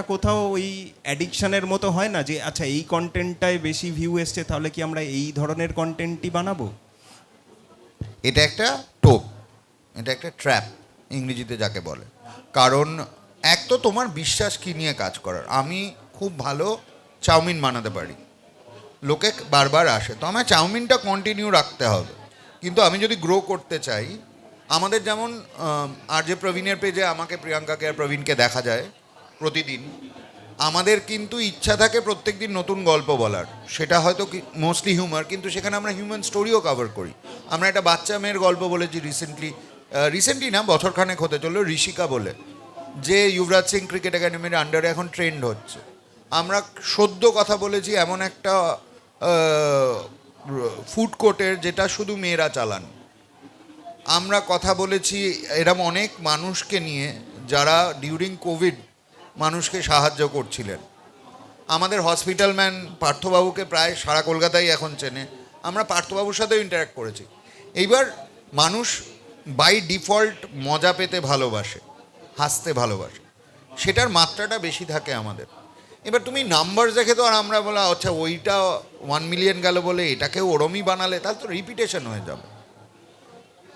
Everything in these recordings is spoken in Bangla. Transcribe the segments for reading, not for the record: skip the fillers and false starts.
ব্যাপারটা কোথাও ওই অ্যাডিকশানের মতো হয় না যে আচ্ছা এই কন্টেন্টটায় বেশি ভিউ এসছে তাহলে কি আমরা এই ধরনের কন্টেন্টই বানাবো? এটা একটা টোপ, এটা একটা ট্র্যাপ ইংরেজিতে যাকে বলে। কারণ এক তো তোমার বিশ্বাস কী নিয়ে কাজ করার। আমি খুব ভালো চাউমিন বানাতে পারি, লোকে বারবার আসে, তো আমার চাউমিনটা কন্টিনিউ রাখতে হবে। কিন্তু আমি যদি গ্রো করতে চাই, আমাদের যেমন আর যে প্রবীণের পেজে আমাকে, প্রিয়াঙ্কাকে আর প্রবীণকে দেখা যায় প্রতিদিন, আমাদের কিন্তু ইচ্ছা থাকে প্রত্যেক দিন নতুন গল্প বলার। সেটা হয়তো মোস্টলি হিউমার, কিন্তু সেখানে আমরা হিউম্যান স্টোরিও কভার করি। আমরা একটা বাচ্চা মেয়ের গল্প বলেছি রিসেন্টলি না, বছরখানেক হতে চললো, ঋষিকা বলে, যে যুবরাজ সিং ক্রিকেট একাডেমির আন্ডারে এখন ট্রেন্ড হচ্ছে। আমরা সদ্য কথা বলেছি এমন একটা ফুড কোর্টের, যেটা শুধু মেয়েরা চালান। আমরা কথা বলেছি এরম অনেক মানুষকে নিয়ে যারা ডিউরিং কোভিড মানুষকে সাহায্য করছিলেন। আমাদের হসপিটাল ম্যান পার্থবাবুকে প্রায় সারা কলকাতায় এখন চেনে। আমরা পার্থবাবুর সাথেও ইন্টারাক্ট করেছি। এইবার মানুষ বাই ডিফল্ট মজা পেতে ভালোবাসে, হাসতে ভালোবাসে, সেটার মাত্রাটা বেশি থাকে আমাদের। এবার তুমি নাম্বার দেখে তো আর আমরা বলা আচ্ছা ওইটা 1 মিলিয়ন গেল বলে এটাকেও ওরমই বানালে, তাহলে তো রিপিটেশন হয়ে যাবে।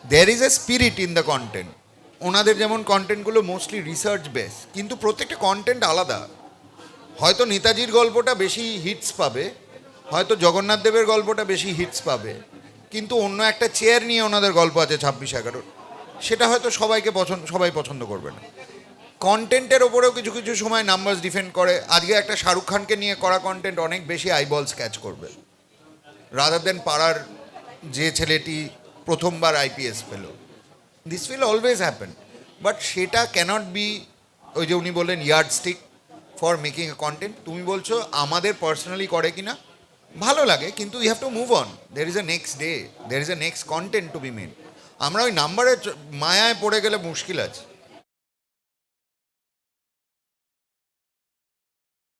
There is a spirit in the content. ওনাদের যেমন কন্টেন্টগুলো মোস্টলি রিসার্চ বেস, কিন্তু প্রত্যেকটা কন্টেন্ট আলাদা। হয়তো নেতাজির গল্পটা বেশি হিটস পাবে, হয়তো জগন্নাথ দেবের গল্পটা বেশি হিটস পাবে, কিন্তু অন্য একটা চেয়ার নিয়ে ওনাদের গল্প আছে 26/11, সেটা হয়তো সবাই পছন্দ করবে না। কন্টেন্টের ওপরেও কিছু কিছু সময় নাম্বারস ডিফেন্ড করে। আজকে একটা শাহরুখ খানকে নিয়ে করা কন্টেন্ট অনেক বেশি আইবলস ক্যাচ করবে, রাদার দেন পাড়ার যে ছেলেটি প্রথমবার আইপিএস পেল। This will always happen, but সেটা ক্যানট বি, ওই যে উনি বললেন, yard stick for making A content. তুমি বলছো আমাদের পার্সোনালি করে কি না, ভালো লাগে, কিন্তু you have to move on. There is a next day, there is a next content to be made. আমরা ওই নাম্বারের মায়ায় পড়ে গেলে মুশকিল আছে।